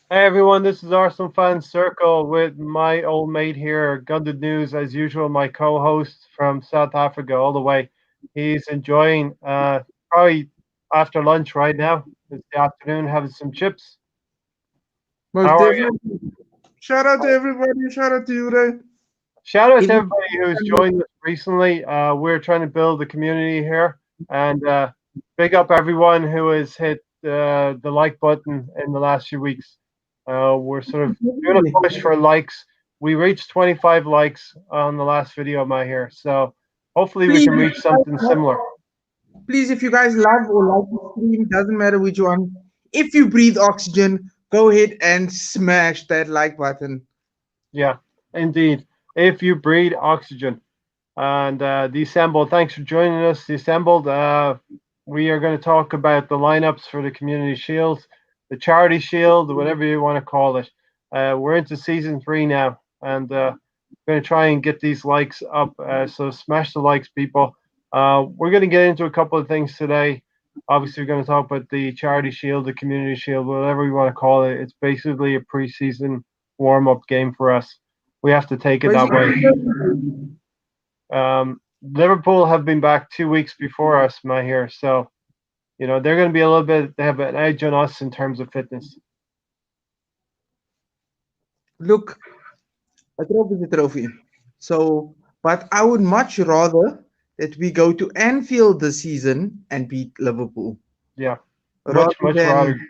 Hey everyone, this is Arsenal Fan Circle with my old mate here, Gunded News, as usual, my co-host from South Africa all the way. He's enjoying probably after lunch right now. It's the afternoon, having some chips. Most How are you? definitely. Shout out to everybody. Shout out to you, Ray. Shout out to In everybody who's joined us recently. We're trying to build a community here, and big up everyone who has hit the like button in the last few weeks. We're sort of doing a push for likes. We reached 25 likes on the last video of my here, so hopefully we please, can reach something similar. please, if you guys love or like the stream, doesn't matter which one. If you breathe oxygen, go ahead and smash that like button. Yeah, indeed. If you breathe oxygen. And the Assembled, thanks for joining us. The Assembled, we are going to talk about the lineups for the Community Shield, the Charity Shield, whatever you want to call it. We're into season 3 now, and going to try and get these likes up. So smash the likes, people. We're going to get into a couple of things today. Obviously, we're going to talk about the Charity Shield, the Community Shield, whatever you want to call it. It's basically a preseason warm up game for us. We have to take it that way. Basically, Liverpool have been back 2 weeks before us, my here, so they're going to be a little bit. They have an edge on us in terms of fitness. look, a trophy is a trophy. So, but I would much rather that we go to Anfield this season and beat Liverpool Yeah, rather much than, rather.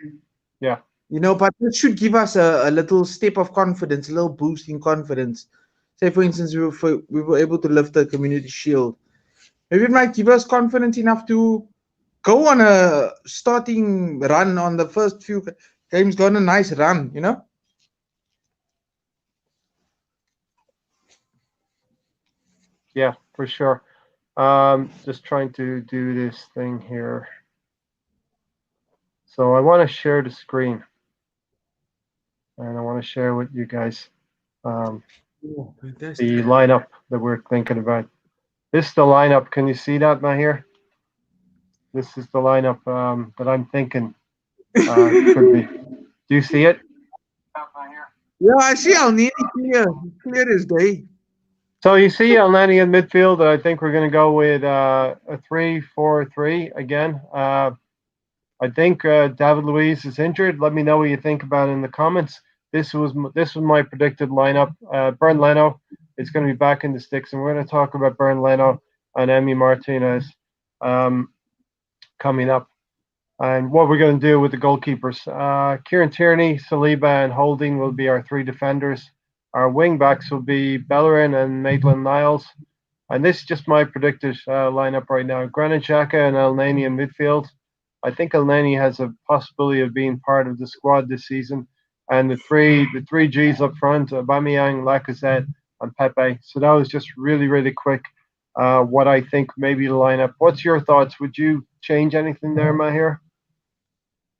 Yeah, but it should give us a little step of confidence, a little boost in confidence. Say, for instance, we were able to lift the community shield. Maybe it might give us confidence enough to go on a starting run on the first few games, go on a nice run. yeah, for sure. Just trying to do this thing here. So I want to share the screen, and I want to share with you guys um, Oh, fantastic. the lineup that we're thinking about. This is the lineup. Can you see that, my here? This is the lineup that I'm thinking could be. Do you see it? Yeah, I see Al Nini clear as day. So you see Elneny in midfield. I think we're going to go with a 3-4-3 again. I think David Luiz is injured. Let me know what you think about it in the comments. This was my predicted lineup. Bern Leno is going to be back in the sticks, and we're going to talk about Bern Leno and Emi Martinez um, coming up, and what we're going to do with the goalkeepers. Kieran Tierney, Saliba, and Holding will be our three defenders. Our wing backs will be Bellerin and Maitland Niles. And this is just my predicted lineup right now. Granit Xhaka and El Nani in midfield. I think El Nani has a possibility of being part of the squad this season. And the three G's up front: Aubameyang, Lacazette, and Pepe. So that was just really really quick. What I think maybe the lineup. What's your thoughts? Would you change anything there, Mahir?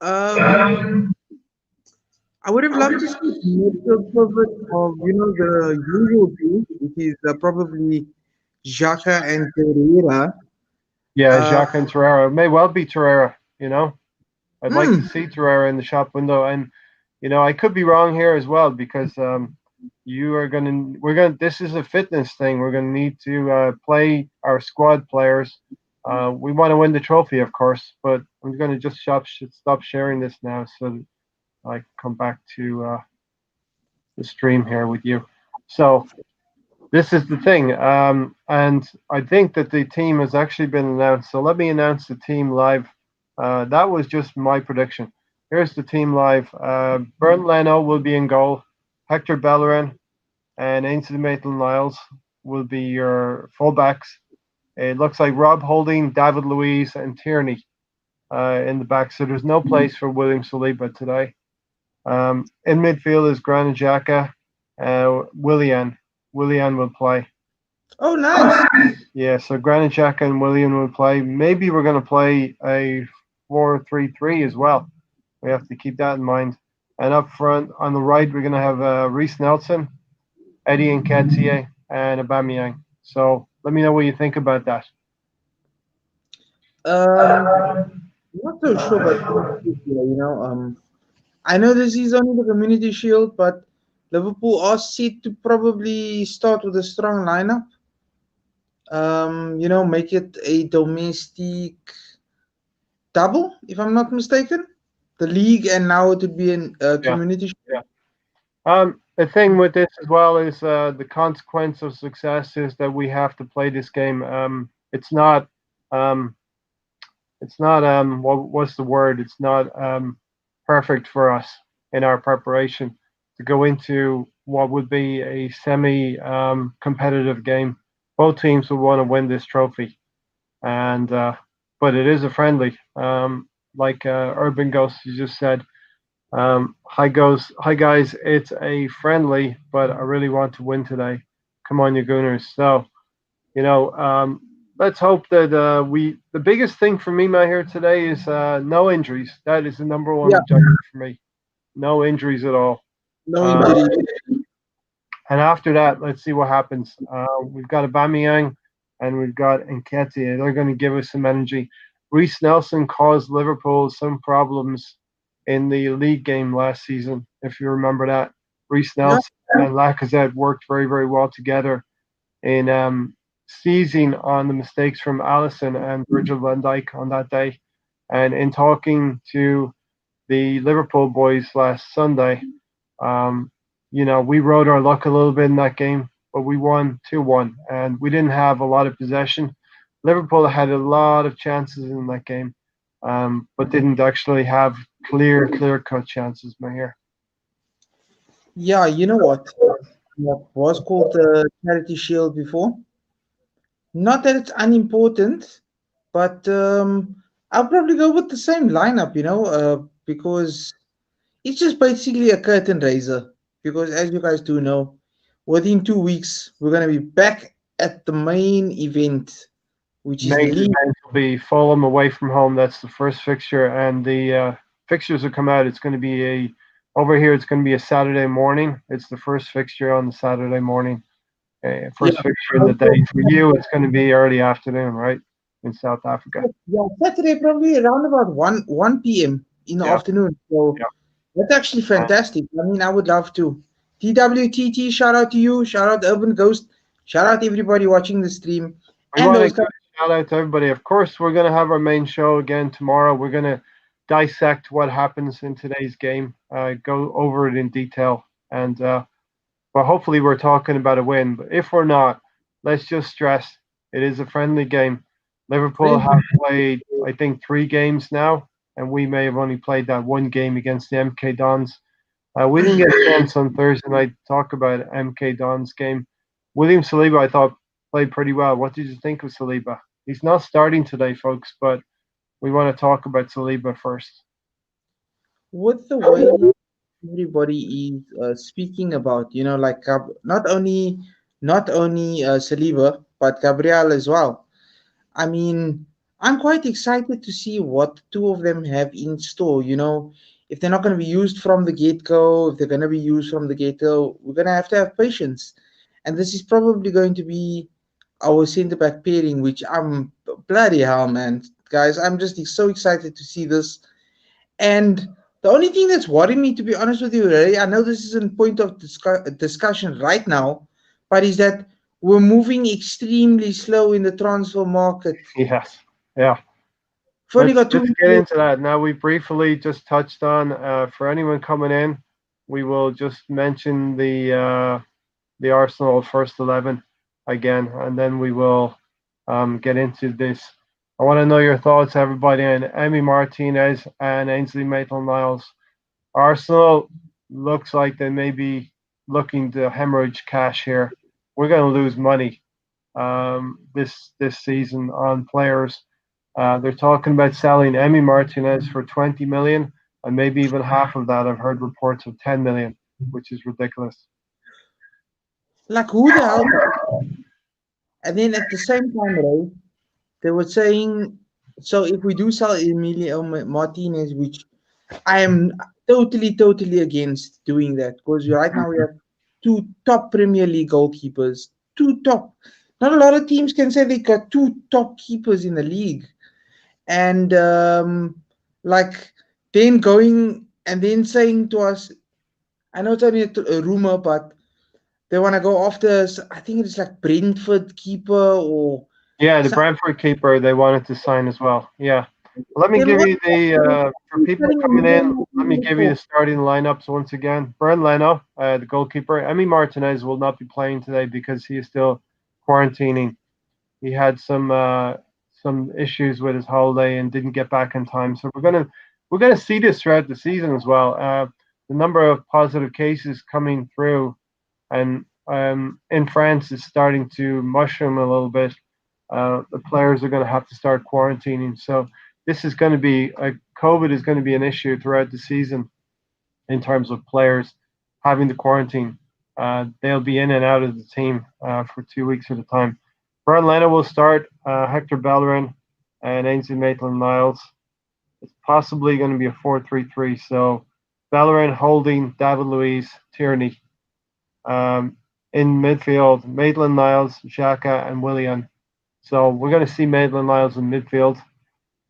Um, I would have loved to see midfield pivot of the usual two, which is probably Xhaka and Pereira. Yeah, Uh, Jacques and Torreira. It may well be Torreira. I'd like to hmm, see Torreira in the shop window, and I could be wrong here as well because we're gonna. This is a fitness thing. We're gonna need to play our squad players. We want to win the trophy, of course, but I'm gonna just stop sharing this now so that I can come back to the stream here with you. So this is the thing, and I think that the team has actually been announced. So let me announce the team live. That was just my prediction. Here's the team live. Bernd Leno will be in goal. Hector Bellerin and Ainsley Maitland-Niles will be your fullbacks. It looks like Rob Holding, David Luiz, and Tierney in the back. So there's no place for William Saliba today. In midfield is Granit Xhaka. Willian. Willian will play. oh, nice. Yeah, so Granit Xhaka and Willian will play. Maybe we're going to play a 4-3-3 as well. We have to keep that in mind. And up front on the right, we're going to have Reese Nelson, Eddie Nketiah, and Aubameyang. So let me know what you think about that. Um, not so sure, but I know this is only the Community Shield, but Liverpool are set to probably start with a strong lineup. Make it a domestic double, if I'm not mistaken. The league, and now it would be in Yeah, Community Shield. yeah. The thing with this as well is the consequence of success is that we have to play this game. Um, it's not what's the word? It's not perfect for us in our preparation to go into what would be a semi competitive game. Both teams will want to win this trophy, and but it is a friendly. Like Urban Ghost you just said. Hi guys, it's a friendly, but I really want to win today. Come on, you Gooners. So you know, let's hope that we. The biggest thing for me, Matt, here today is no injuries. That is the number one Yeah, objective for me. No injuries at all. no Um, injury. and after that, let's see what happens. We've got Aubameyang and we've got Nketiah. They're going to give us some energy. Reece Nelson caused Liverpool some problems in the league game last season, if you remember that. Reece Yeah, Nelson and Lacazette worked very, very well together in seizing on the mistakes from Allison and Virgil van Dijk on that day. And in talking to the Liverpool boys last Sunday, um, we rode our luck a little bit in that game, but we won 2-1, and we didn't have a lot of possession. Liverpool had a lot of chances in that game, but didn't actually have clear cut chances, Mahir. yeah. You know what was called the Charity Shield before? Not that it's unimportant, but I'll probably go with the same lineup, because it's just basically a curtain raiser. Because as you guys do know, within 2 weeks, we're going to be back at the main event, which is the Main league. event will be Fulham away from home. That's the first fixture, and the fixtures will come out. It's going to be over here. It's going to be a Saturday morning. It's the first fixture on the Saturday morning. Yeah. First fixture in the day. For you, it's going to be early afternoon, right, in South Africa. Yeah, Saturday probably around about 1 p.m. in the Yeah, afternoon. So yeah. that's actually fantastic. I mean, I would love to. TWTT, shout out to you. Shout out Urban Ghost. Shout out everybody watching the stream. We And want to those give guys. a shout out to everybody. Of course, we're going to have our main show again tomorrow. We're going to dissect what happens in today's game, go over it in detail, and but hopefully we're talking about a win. But if we're not, let's just stress it is a friendly game. Liverpool have played, I think, 3 games now, and we may have only played that one game against the MK Dons. We didn't get a chance on Thursday night to talk about MK Dons game. William Saliba, I thought, played pretty well. What did you think of Saliba? He's not starting today, folks, but we want to talk about Saliba first. With the way everybody is speaking about, like not only Saliba, but Gabriel as well. I mean, I'm quite excited to see what two of them have in store. If they're not going to be used from the get go, if they're going to be used from the get go, we're going to have patience. And this is probably going to be our centre back pairing, which I'm bloody hell, man. Guys, I'm just so excited to see this. And the only thing that's worrying me, to be honest with you, Ray, I know this isn't point of discussion right now, but is that we're moving extremely slow in the transfer market. Yes. Yeah. We've only got Let's two. get into that. Now we briefly just touched on for anyone coming in, we will just mention the Arsenal first 11 again, and then we will get into this. I want to know your thoughts, everybody, on Emi Martinez and Ainsley Maitland-Niles. Arsenal looks like they may be looking to hemorrhage cash here. We're going to lose money this season on players. They're talking about selling Emi Martinez for 20 million, and maybe even half of that. I've heard reports of 10 million, which is ridiculous. Like, who the hell? And then at the same time, Ray, they were saying, so if we do sell Emilio Martinez, which I am totally against doing that, because right now we have two top Premier League goalkeepers, two top. Not a lot of teams can say they got two top keepers in the league, and like then going and then saying to us, I know it's only a rumor, but they want to go after, I think it's like Brentford keeper or Yeah, the some, Brentford keeper they wanted to sign as well. Yeah. Let me then give what? you the for people coming in. Let me give you the starting lineups once again. Bernd Leno, the goalkeeper. Emi Martinez will not be playing today because he is still quarantining. He had some issues with his holiday and didn't get back in time. So we're gonna see this throughout the season as well. The number of positive cases coming through and in France is starting to mushroom a little bit. The players are going to have to start quarantining. So this is going to be COVID is going to be an issue throughout the season in terms of players having the quarantine. They'll be in and out of the team for 2 weeks at a time. Bernd Leno will start. Hector Bellerin and Ainsley Maitland-Niles. It's possibly going to be a 4-3-3. So Bellerin, Holding, David Luiz, Tierney. In midfield, Maitland-Niles, Xhaka, and Willian. So we're going to see Maitland-Niles in midfield.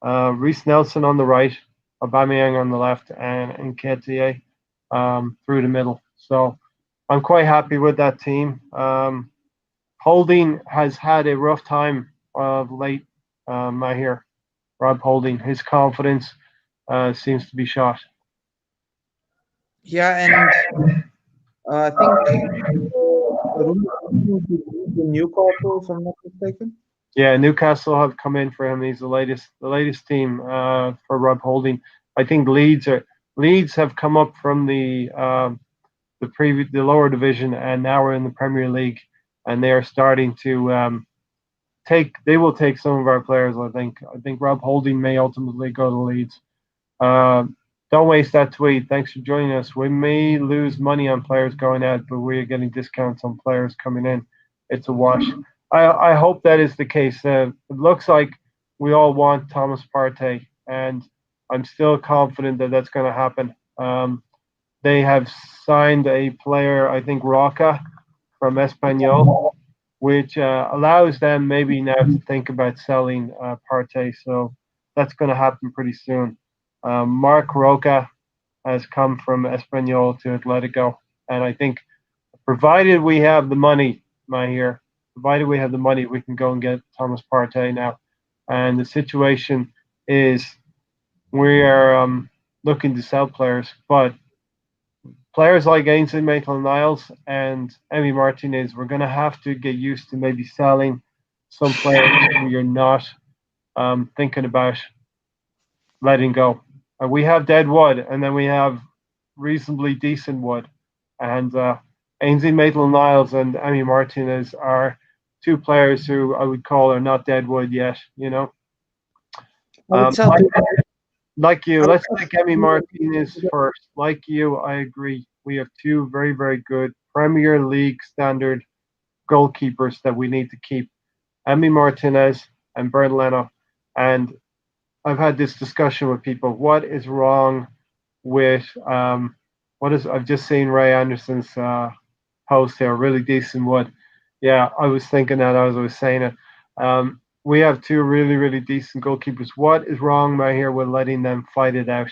Reiss Nelson on the right, Aubameyang on the left, and Nketiah through the middle. So I'm quite happy with that team. Holding has had a rough time of late. I hear Rob Holding, his confidence seems to be shot. Yeah, and I think Newcastle, if I'm not mistaken. Yeah, Newcastle have come in for him. He's the latest team for Rob Holding. I think Leeds have come up from the lower division and now we're in the Premier League and they are starting to they will take some of our players. I think Rob Holding may ultimately go to Leeds. Uh, don't waste that tweet. Thanks for joining us. We may lose money on players going out, but we are getting discounts on players coming in. It's a wash. I hope that is the case. It looks like we all want Thomas Partey, and I'm still confident that that's going to happen. They have signed a player, I think Roca from Espanyol, which allows them maybe now to think about selling Partey. So that's going to happen pretty soon. Marc Roca has come from Espanyol to Atletico, and I think provided we have the money, provided we have the money, we can go and get Thomas Partey now. And the situation is we are looking to sell players, but players like Ainsley Maitland-Niles and Emi Martinez, we're going to have to get used to maybe selling some players who you're not thinking about letting go. We have dead wood, and then we have reasonably decent wood. And Ainsley Maitland-Niles and Emi Martinez are two players who I would call are not dead wood yet. I would sell Like you, let's take Emi Martinez first. Like you, I agree. We have two very, very good Premier League standard goalkeepers that we need to keep. Emi Martinez and Bernd Leno. And I've had this discussion with people. What is wrong with I've just seen Ray Anderson's post here, really decent one. Yeah, I was thinking that as I was saying it. We have two really, really decent goalkeepers. What is wrong right here with letting them fight it out?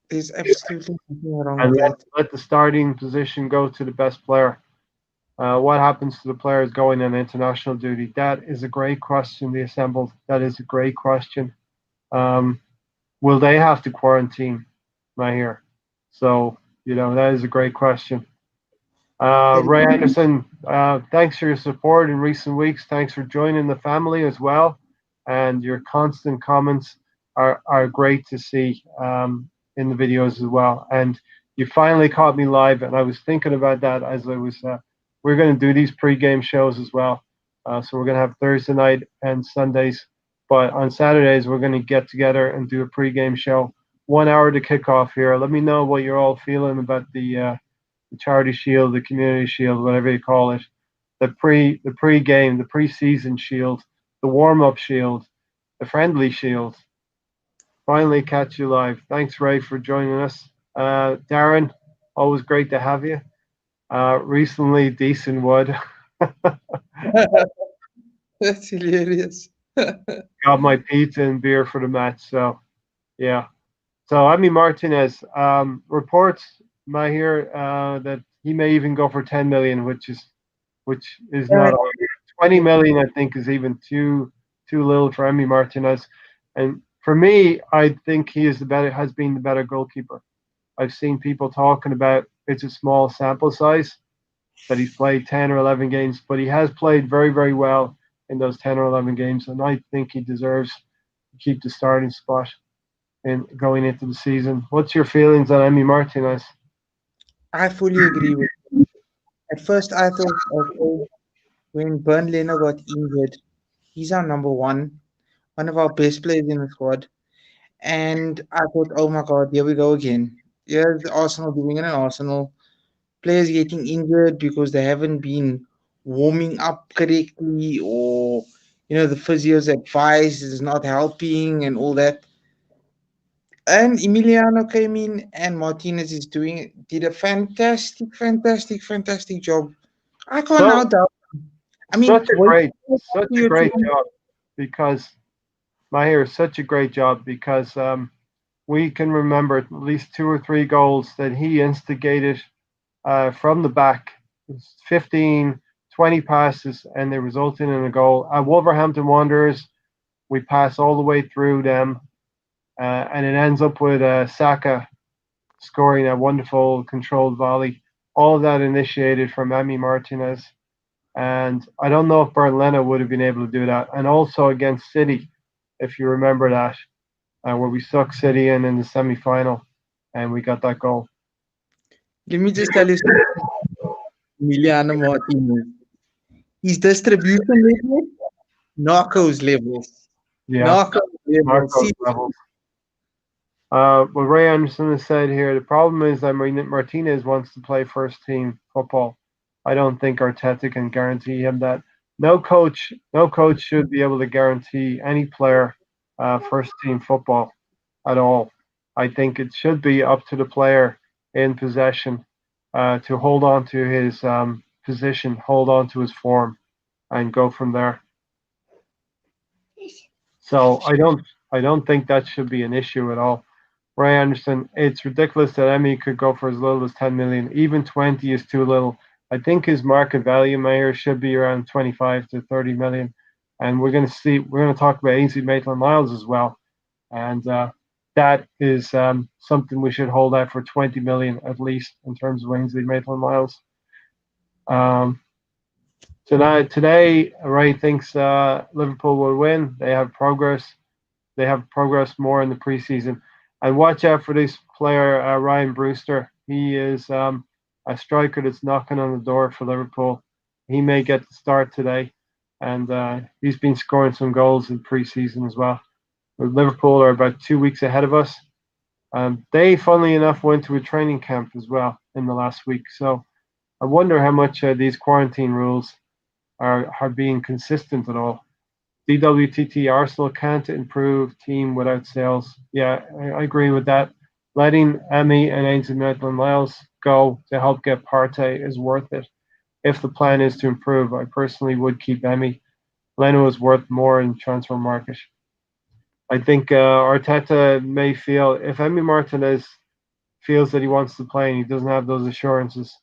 There's absolutely nothing wrong And with that. let the starting position go to the best player. What happens to the players going on international duty? That is a great question, the assembled. That is a great question. Will they have to quarantine right here? So, that is a great question. Ray Anderson, thanks for your support in recent weeks. Thanks for joining the family as well. And your constant comments are great to see in the videos as well. And you finally caught me live, and I was thinking about that as I was. We're going to do these pre-game shows as well. So we're going to have Thursday night and Sundays. But on Saturdays, we're going to get together and do a pre-game show. 1 hour to kick off here. Let me know what you're all feeling about the Charity Shield, the Community Shield, whatever you call it, the pre-game, the pre-season shield, the warm-up shield, the friendly shield. Finally catch you live. Thanks, Ray, for joining us. Darren, always great to have you. Recently, decent wood. That's hilarious. Got my pizza and beer for the match. So, yeah, So Emi Martinez reports Mahir that he may even go for 10 million, which is Yeah, not all. 20 million. I think is even too little for Emi Martinez. And for me, I think he is the better has been the better goalkeeper. I've seen people talking about it's a small sample size that he's played 10 or 11 games, but he has played very, very well in those 10 or 11 games, and I think he deserves to keep the starting spot in going into the season. What's your feelings on Emi Martinez? I fully agree with. At first, I thought, okay, when Bernd Leno got injured, he's our number one of our best players in the squad. And I thought, oh my God, here we go again. Here's Arsenal doing it in Arsenal. Players getting injured because they haven't been warming up correctly, or the physio's advice is not helping and all that. And Emiliano came in, and Martinez did a fantastic, fantastic, fantastic job. I can't now So doubt. I mean, such a wait great, for such a you great to job because Mahir is such a great job because we can remember at least two or three goals that he instigated from the back. 15, 20 passes, and they resulted in a goal. At Wolverhampton Wanderers, we pass all the way through them, and it ends up with Saka scoring a wonderful controlled volley. All of that initiated from Emi Martinez. And I don't know if Bernd Leno would have been able to do that. And also against City, if you remember that, where we sucked City in the semi final and we got that goal. let me just tell you something. Emiliano Martinez. His distribution level, Narcos levels. Yeah, Narcos levels. Marco's See, levels. What Ray Anderson has said here, the problem is that Martinez wants to play first team football. I don't think Arteta can guarantee him that. No coach should be able to guarantee any player first team football at all. I think it should be up to the player in possession to hold on to his position, hold on to his form, and go from there. So I don't think that should be an issue at all. Ray Anderson, it's ridiculous that Emmy could go for as little as 10 million. Even 20 is too little. I think his market value, Mayor, should be around 25 to 30 million. And we're going to talk about Ainsley Maitland Miles as well. And that is something we should hold out for 20 million at least in terms of Ainsley Maitland Miles. Um, today, Ray thinks Liverpool will win. They have progress. They have progressed more in the preseason. And watch out for this player, Ryan Brewster. He is a striker that's knocking on the door for Liverpool. He may get the start today, and he's been scoring some goals in preseason as well. Liverpool are about 2 weeks ahead of us. They, funnily enough, went to a training camp as well in the last week. So I wonder how much these quarantine rules are being consistent at all. DWTT Arsenal can't improve team without sales. Yeah, I agree with that. Letting Emmy and Ainsley Maitland-Niles go to help get Partey is worth it. If the plan is to improve, I personally would keep Emmy. Leno is worth more in transfer market. I think Arteta may feel if Emmy Martinez feels that he wants to play and he doesn't have those assurances,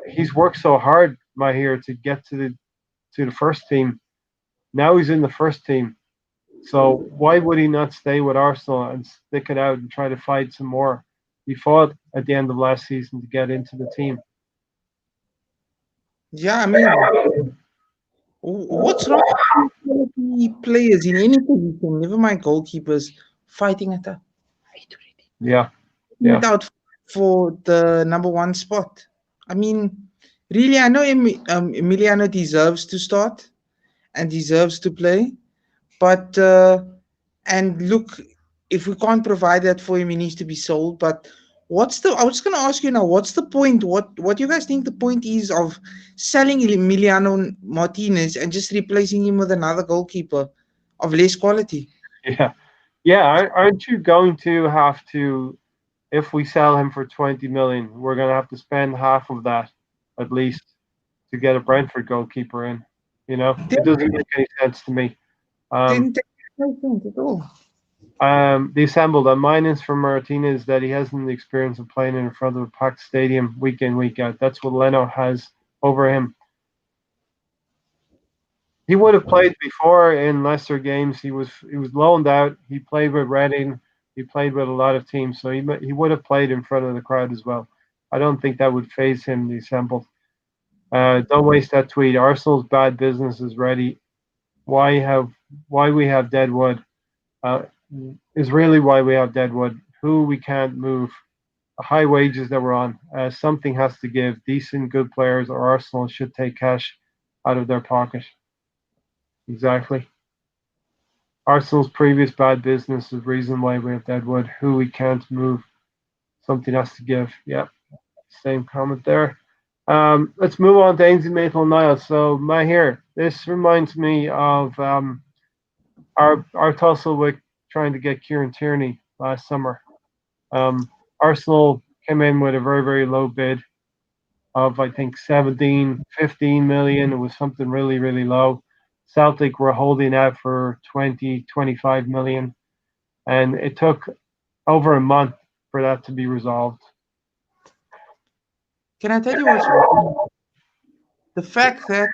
he's worked so hard, Mahir, to get to the first team. Now he's in the first team. So why would he not stay with Arsenal and stick it out and try to fight some more? He fought at the end of last season to get into the team. yeah, I mean, what's wrong with quality players in any position, never mind goalkeepers, fighting Yeah, it yeah, out for the number one spot? I mean, really, I know Emiliano deserves to start and deserves to play, but and look, if we can't provide that for him, he needs to be sold. But I was going to ask you now, what's the point? What you guys think the point is of selling Emiliano Martinez and just replacing him with another goalkeeper of less quality? yeah, yeah. Aren't you going to have to, if we sell him for 20 million, we're going to have to spend half of that at least to get a Brentford goalkeeper in. It Didn't, doesn't make any sense to me. Um, didn't make no sense at all. They assembled a minus for Martinez that he hasn't the experience of playing in front of a packed stadium week in, week out. That's what Leno has over him. He would have played before in lesser games. He was loaned out. He played with Reading. He played with a lot of teams, so he would have played in front of the crowd as well. I don't think that would phase him. The assembled. Don't waste that tweet. Arsenal's bad business is ready. Why we have Deadwood uh, is really why we have Deadwood. Who we can't move. High wages that we're on. Something has to give. Decent, good players, or Arsenal should take cash out of their pocket. Exactly. Arsenal's previous bad business is the reason why we have Deadwood. Who we can't move. Something has to give. Yep. Same comment there. Let's move on to Ainsley Maitland-Niles. So, Mahir, this reminds me of our tussle with trying to get Kieran Tierney last summer. Arsenal came in with a very, very low bid of, I think, 17, 15 million. It was something really, really low. Celtic were holding out for 20, 25 million. And it took over a month for that to be resolved. Can I tell you what's wrong? The fact that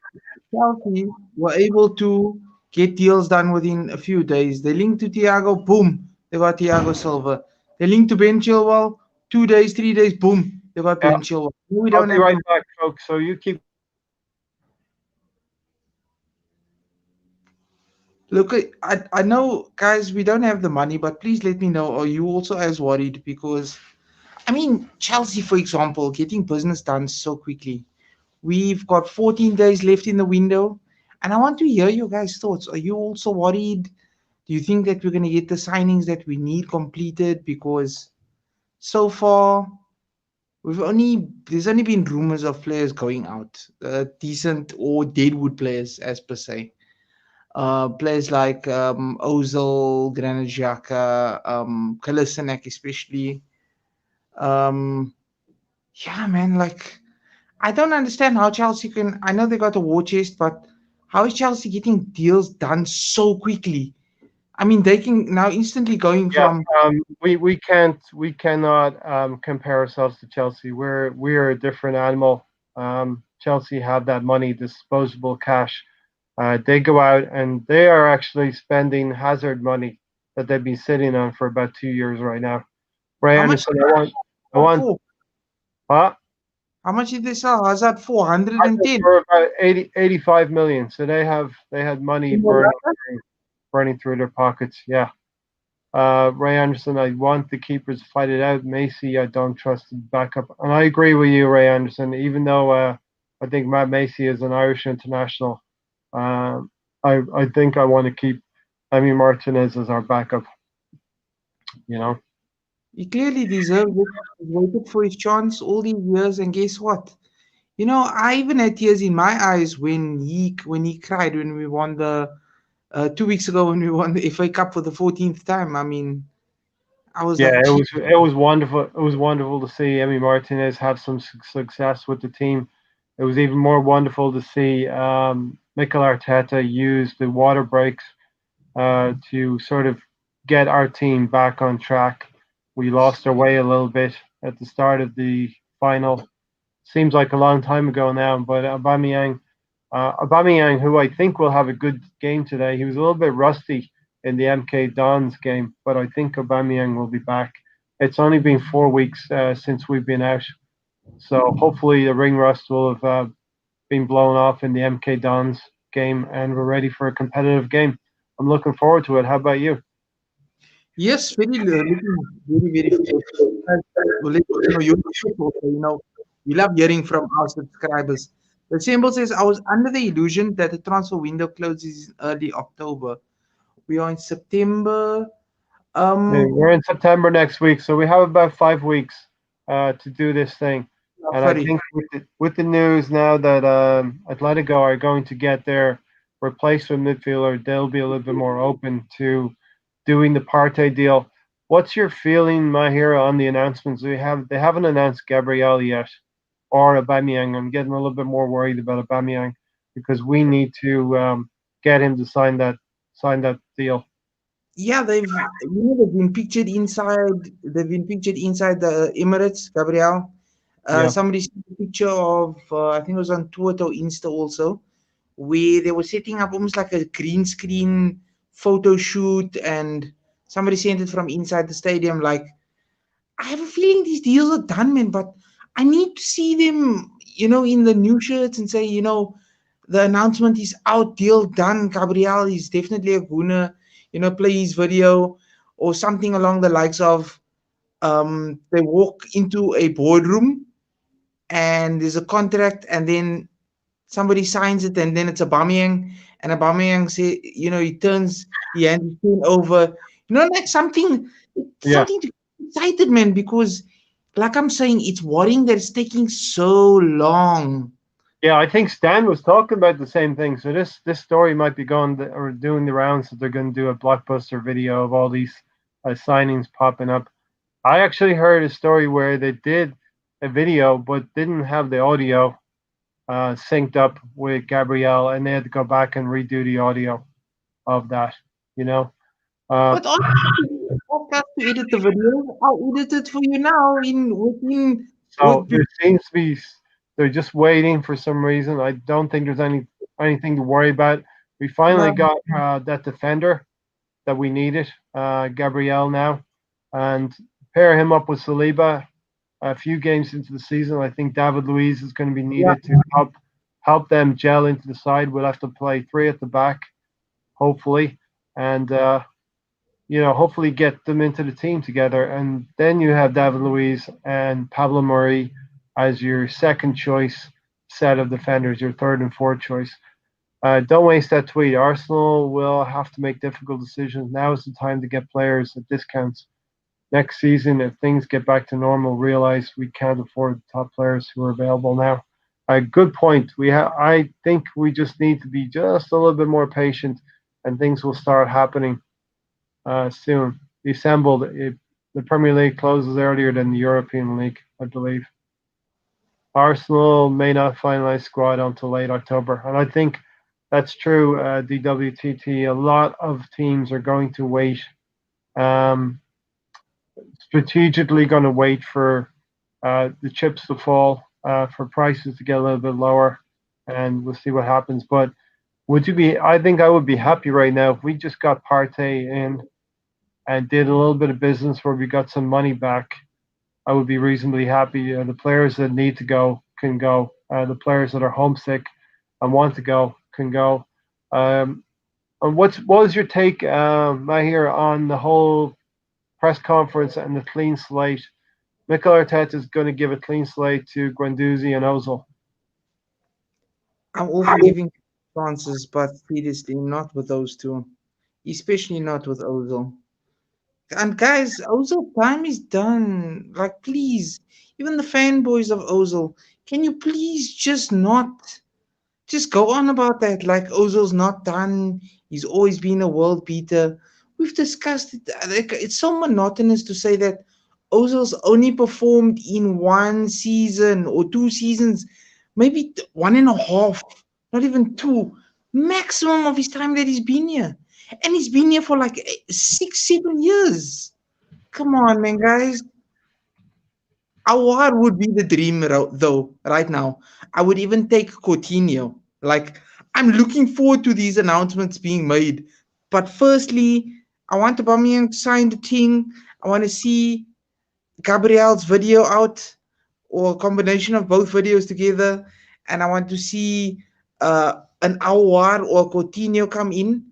Chelsea were able to get deals done within a few days. They linked to Thiago, boom, they got Thiago Silva. They linked to Ben Chilwell, 2 days, 3 days, boom, they got Yeah, Ben Chilwell. We I'll don't be have right the back, folks. So you keep. look. I know, guys, we don't have the money, but please let me know. Are you also as worried? Because I mean, Chelsea, for example, getting business done so quickly. We've got 14 days left in the window, and I want to hear your guys' thoughts. Are you also worried? Do you think that we're going to get the signings that we need completed? Because so far, there's only been rumors of players going out, decent or deadwood players, as per se. Players like Ozil, Granit Xhaka, Kolasinac especially. Um, yeah, man, like I don't understand how Chelsea can. I know they got a war chest, but how is Chelsea getting deals done so quickly? I mean, they can now instantly going Yeah, from. we cannot compare ourselves to Chelsea. We're a different animal. Chelsea have that money, disposable cash. They go out and they are actually spending hazard money that they've been sitting on for about 2 years right now. Ray How much Anderson, I Hazard want, for? huh? How much did they sell Hazard for? 110. For about 85 million. So they had money burning through their pockets. Yeah. Ray Anderson, I want the keepers to fight it out. Macy, I don't trust the backup. And I agree with you, Ray Anderson, even though I think Matt Macy is an Irish international. Uh, I think I want to keep Emi Martinez as our backup, you know. He clearly deserves it. He's waited for his chance all these years, and guess what? You know, I even had tears in my eyes when he cried when we won the 2 weeks ago when we won the FA Cup for the 14th time. I mean, I was Yeah, like, gee, it was wonderful. It was wonderful to see Emi Martinez have some success with the team. It was even more wonderful to see Mikel Arteta use the water breaks to sort of get our team back on track. We lost our way a little bit at the start of the final. Seems like a long time ago now, but Aubameyang, who I think will have a good game today, he was a little bit rusty in the MK Dons game, but I think Aubameyang will be back. It's only been 4 weeks since we've been out, so hopefully the ring rust will have been blown off in the MK Dons game, and we're ready for a competitive game. I'm looking forward to it. How about you? yes, looking very, very forward. Well, let us know your thoughts also. We love hearing from our subscribers. The symbol says, I was under the illusion that the transfer window closes in early October. We are in September. Yeah, Um, we're in September next week, so we have about 5 weeks to do this thing. And I sorry. think with the news now that Atletico are going to get their replacement midfielder, they'll be a little bit more open to doing the Partey deal. What's your feeling, Mahira, on the announcements? They haven't announced Gabriel yet or Aubameyang. I'm getting a little bit more worried about Aubameyang because we need to get him to sign that deal. Yeah, they've been pictured inside. They've been pictured inside the Emirates, Gabriel. Yeah, Somebody sent a picture of, I think it was on Twitter or Insta also, where they were setting up almost like a green screen photo shoot, and somebody sent it from inside the stadium. Like, I have a feeling these deals are done, man, but I need to see them, in the new shirts and say, the announcement is out, deal done. Gabriel is definitely gonna, play his video or something along the likes of, they walk into a boardroom and there's a contract, and then somebody signs it, and then it's Aubameyang, and Aubameyang say, he hands his pen over, like yeah, something to get excited, man, because like I'm saying, it's worrying that it's taking so long. yeah. I think Stan was talking about the same thing. So this story might be going or doing the rounds that they're going to do a blockbuster video of all these signings popping up. I actually heard a story where they did a video but didn't have the audio synced up with Gabrielle, and they had to go back and redo the audio of that. You know, uh, But honestly, podcast to edit the video, I'll edit it for you now in within so with there seems to be they're just waiting for some reason. I don't think there's anything to worry about. We finally no, got that defender that we needed, Gabrielle now, and pair him up with Saliba. A few games into the season, I think David Luiz is going to be yeah. needed to help them gel into the side. We'll have to play three at the back, hopefully, and hopefully get them into the team together. And then you have David Luiz and Pablo Murray as your second choice set of defenders, your third and fourth choice. Don't waste that tweet. Arsenal will have to make difficult decisions. Now is the time to get players at discounts. Next season, if things get back to normal, realize we can't afford the top players who are available now. A good point. I think we just need to be just a little bit more patient, and things will start happening soon. The Premier League closes earlier than the European League, I believe. Arsenal may not finalize squad until late October, and I think that's true. DWTT. A lot of teams are going to wait. Um, Strategically, going to wait for the chips to fall, for prices to get a little bit lower, and we'll see what happens. But would you be? I think I would be happy right now if we just got Partey in and did a little bit of business where we got some money back. I would be reasonably happy. The players that need to go can go. The players that are homesick and want to go can go. Um, and what was your take, Mahir, on the whole press conference and the clean slate? Mikel Arteta is going to give a clean slate to Guendouzi and Ozil. I'm all for giving chances, but seriously, not with those two, especially not with Ozil. And guys, Ozil time is done. Like, please, even the fanboys of Ozil, can you please just go on about that? Like, Ozil's not done. He's always been a world beater. We've discussed it. Like, it's so monotonous to say that Ozil's only performed in one season or 2 seasons, maybe one and a half, not even two, maximum of his time that he's been here. And he's been here for like 6, 7 years. Come on, man, guys. Awar would be the dream, though, right now. I would even take Coutinho. Like, I'm looking forward to these announcements being made. But firstly, I want Aubameyang to sign the thing. I want to see Gabriel's video out, or a combination of both videos together. And I want to see an Awar or Coutinho come in.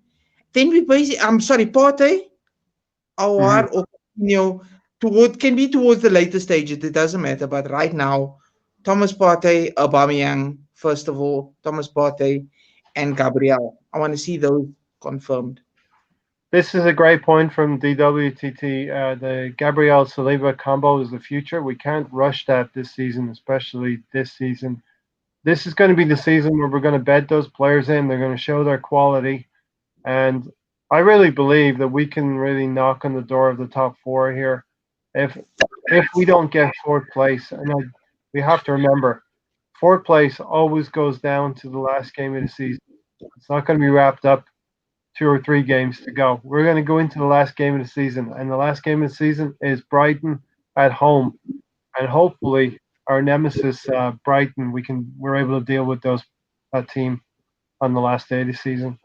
Then we basically, I'm sorry, Partey, Mm-hmm. Awar or Coutinho toward can be towards the later stages. It doesn't matter. But right now, Thomas Partey, Aubameyang, first of all, Thomas Partey and Gabriel. I want to see those confirmed. This is a great point from DWTT. The Gabriel Saliba combo is the future. We can't rush that this season, especially this season. This is going to be the season where we're going to bed those players in. They're going to show their quality. And I really believe that we can really knock on the door of the top four here. If if we don't get fourth place, we have to remember, fourth place always goes down to the last game of the season. It's not going to be wrapped up. 2 or 3 games to go. We're going to go into the last game of the season, and the last game of the season is Brighton at home, and hopefully our nemesis Brighton, we're able to deal with that team on the last day of the season.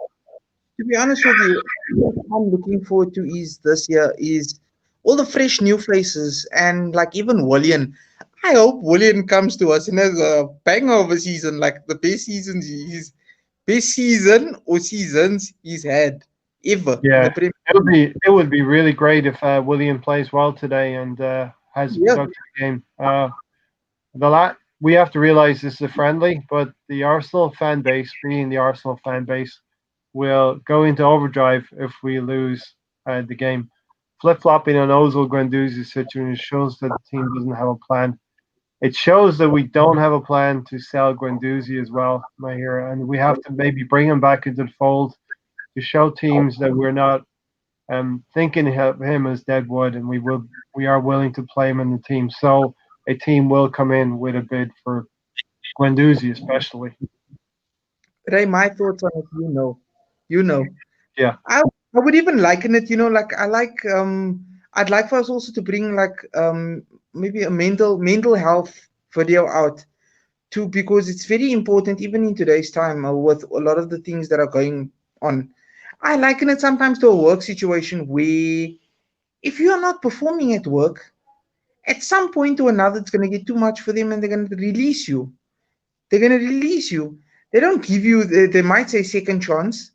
To be honest with you, what I'm looking forward to is this year is all the fresh new faces and like even Willian. I hope Willian comes to us and has a bang of a season, like the best season or seasons he's had ever in Yeah, the Premier it would be really great if William plays well today and has a League. productive game. We have to realize this is a friendly, but the Arsenal fan base, being the Arsenal fan base, will go into overdrive if we lose the game. Flip flopping on Ozil Guendouzi's situation shows that the team doesn't have a plan. It shows that we don't have a plan to sell Guendouzi as well, Mahir, and we have to maybe bring him back into the fold to show teams that we're not thinking of him as deadwood, and we are willing to play him in the team. So a team will come in with a bid for Guendouzi, especially. Ray, my thoughts on it, you know. Yeah. I would even liken it, like I'd like for us also to bring like maybe a mental health video out too, because it's very important even in today's time with a lot of the things that are going on. I liken it sometimes to a work situation where if you are not performing at work, at some point or another, it's going to get too much for them and they're going to release you. They're going to release you. They don't give you, they might say second chance,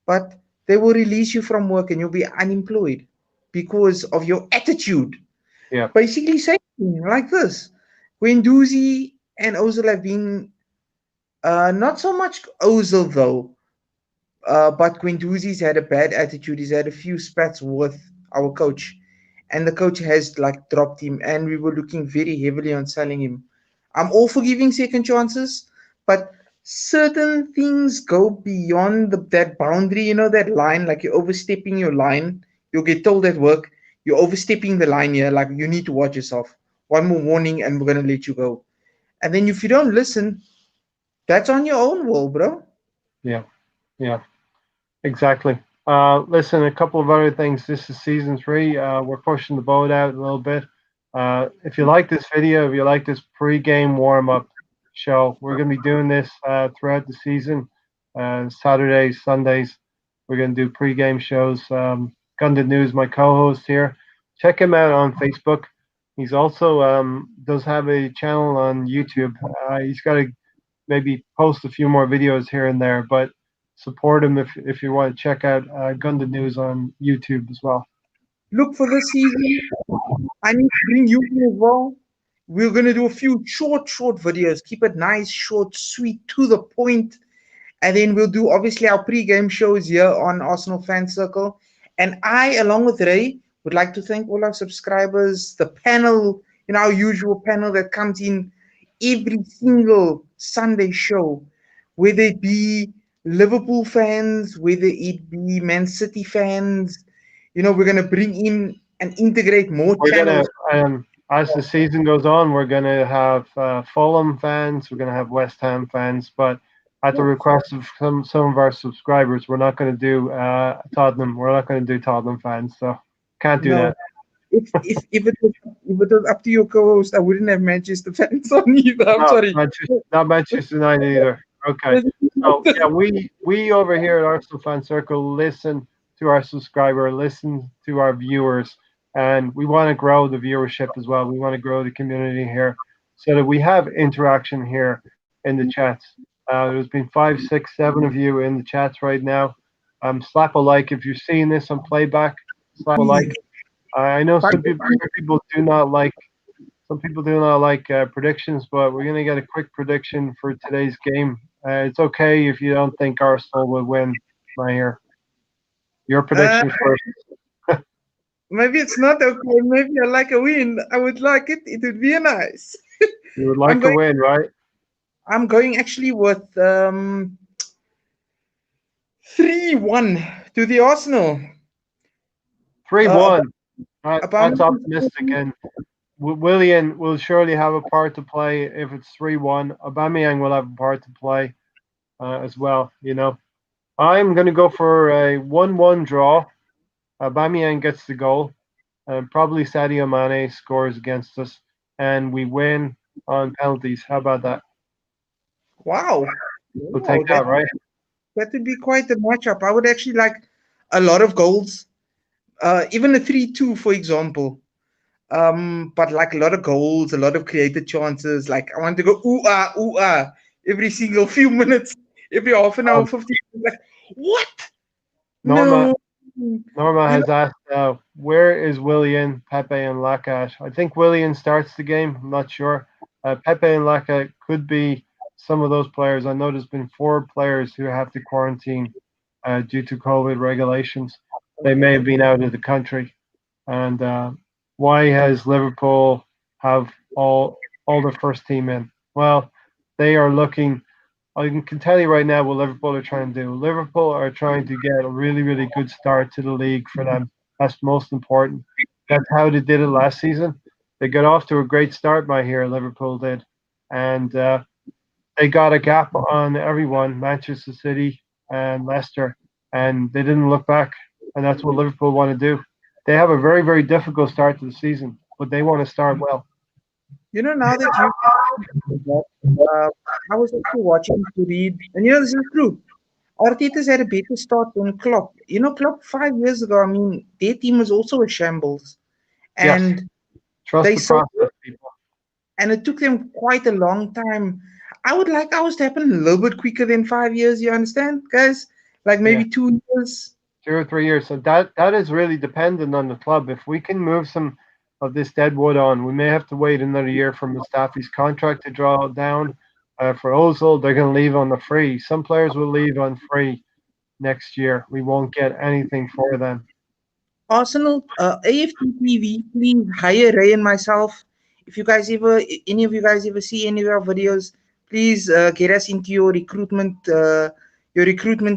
but they will release you from work and you'll be unemployed because of your attitude. Yeah. Basically saying like this. Guendouzi and Ozil have been, not so much Ozil though, but Guendouzi's had a bad attitude. He's had a few spats with our coach, and the coach has like dropped him, and we were looking very heavily on selling him. I'm all for giving second chances, but certain things go beyond that boundary, that line, like you're overstepping your line. You'll get told at work, you're overstepping the line here, like you need to watch yourself. One more warning, and we're going to let you go. And then if you don't listen, that's on your own wall, bro. Yeah. Yeah. Exactly. Listen, a couple of other things. This is season 3. We're pushing the boat out a little bit. If you like this video, if you like this pre-game warm-up show, we're going to be doing this throughout the season. Saturdays, Sundays, we're going to do pre-game shows. Gunded News, my co-host here. Check him out on Facebook. He's also does have a channel on YouTube. He's got to maybe post a few more videos here and there, but support him if you want to check out Gunded News on YouTube as well. Look for this season. I need to bring you in as well. We're going to do a few short videos. Keep it nice, short, sweet, to the point. And then we'll do, obviously, our pre-game shows here on Arsenal Fan Circle. And I, along with Ray, would like to thank all our subscribers, the panel, our usual panel that comes in every single Sunday show, whether it be Liverpool fans, whether it be Man City fans. We're going to bring in and integrate more channels. As the season goes on, we're going to have Fulham fans, we're going to have West Ham fans, but at the request of some of our subscribers, we're not going to do Tottenham. We're not going to do Tottenham fans, so can't do that. If it was up to your co-host, I wouldn't have Manchester fans on either. I'm sorry. Not Manchester United either. Okay. So yeah, we over here at Arsenal Fan Circle listen to our subscriber, listen to our viewers, and we want to grow the viewership as well. We want to grow the community here so that we have interaction here in the chats. There's been 5, 6, 7 of you in the chats right now. Slap a like if you're seeing this on playback. Slap a like. I know some people do not like predictions, but we're gonna get a quick prediction for today's game. It's okay if you don't think Arsenal will win, Mahir. Your prediction first. Maybe it's not okay. Maybe I like a win. I would like it. It would be nice. You would like a win, right? I'm going actually with 3-1 to the Arsenal. 3-1. That's optimistic, and Willian will surely have a part to play if it's 3-1. Aubameyang will have a part to play as well. I'm going to go for a 1-1 draw. Aubameyang gets the goal, and probably Sadio Mane scores against us, and we win on penalties. How about that? Wow. We'll take Wow, that, right? that would be quite a matchup. I would actually like a lot of goals, even a 3-2, for example. But like a lot of goals, a lot of created chances. Like I want to go ooh ah every single few minutes, every half an hour, Um, 50 minutes. Like what? Norma No, Norma you know. has asked, where is Willian, Pepe, and Laka? I think Willian starts the game. I'm not sure. Pepe and Laka could be some of those players. I know there's been 4 players who have to quarantine due to COVID regulations. They may have been out of the country. And why has Liverpool have all the first team in? Well, they are looking. I can tell you right now what Liverpool are trying to do. Liverpool are trying to get a really, really good start to the league for them. That's most important. That's how they did it last season. They got off to a great start by here, Liverpool did. And they got a gap on everyone, Manchester City and Leicester, and they didn't look back. And that's what Liverpool want to do. They have a very, very difficult start to the season, but they want to start well. Now that you, uh, I was actually watching to read, and this is true. Arteta's had a better start than Klopp. Klopp 5 years ago, I mean, their team was also a shambles, Yes, and trust they the saw, process, people. and it took them quite a long time. I would like ours to happen a little bit quicker than 5 years. You understand, guys? Like Yeah. maybe 2 years. 2 or 3 years. So that is really dependent on the club. If we can move some of this dead wood on, we may have to wait another year for Mustafi's contract to draw down. For Ozil, they're going to leave on the free. Some players will leave on free next year. We won't get anything for them. Arsenal, AFTTV, please hire Ray and myself. If you guys ever, any of you guys ever see any of our videos, please get us into your recruitment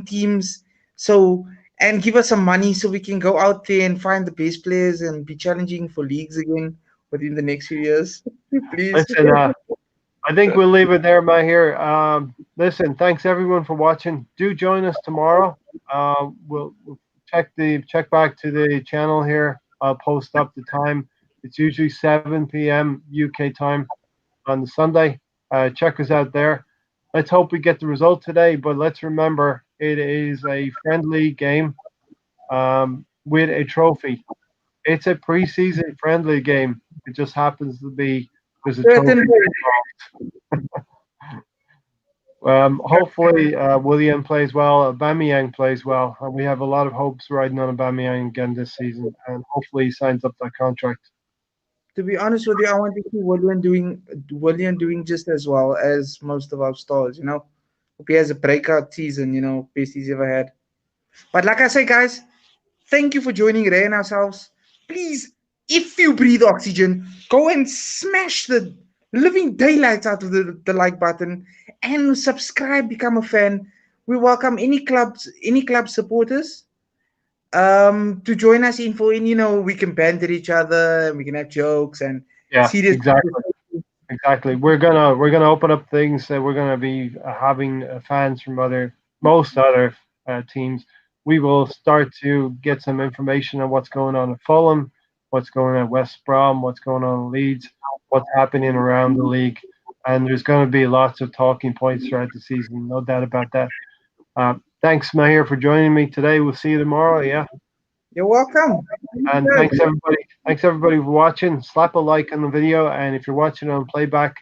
teams. So and give us some money so we can go out there and find the best players and be challenging for leagues again within the next few years. Please. Listen, I think we'll leave it there, Mahir. Listen, thanks everyone for watching. Do join us tomorrow. We'll check back to the channel here. I'll post up the time. It's usually 7 p.m. UK time on the Sunday. Check us out there. Let's hope we get the result today, but let's remember it is a friendly game with a trophy. It's a preseason friendly game. It just happens to be there's a trophy. Certainly. Hopefully, William plays well. Aubameyang plays well. We have a lot of hopes riding on Aubameyang again this season, and hopefully he signs up that contract. To be honest with you, I want to see Willian doing just as well as most of our stars. Hope he has a breakout season. Best he's ever had. But like I say, guys, thank you for joining Ray and ourselves. Please, if you breathe oxygen, go and smash the living daylights out of the like button and subscribe, become a fan. We welcome any club supporters to join us in for we can banter each other and we can have jokes and Yeah, serious. exactly. We're gonna open up things that we're gonna be having fans from most other teams. We will start to get some information on what's going on at Fulham, what's going on at West Brom, what's going on in Leeds, what's happening around the league, and there's going to be lots of talking points throughout the season, no doubt about that. Thanks, Mayor, for joining me today. We'll see you tomorrow. Yeah. You're welcome. And thanks everybody. Thanks everybody for watching. Slap a like on the video, and if you're watching on playback,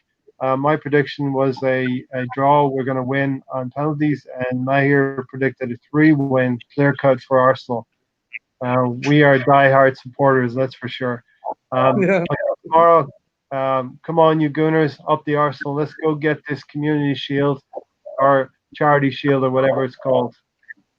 my prediction was a draw. We're going to win on penalties, and Mahir predicted a 3-win clear cut for Arsenal. We are die-hard supporters, that's for sure. Yeah. Tomorrow, come on, you Gooners, up the Arsenal. Let's go get this community shield or charity shield or whatever it's called.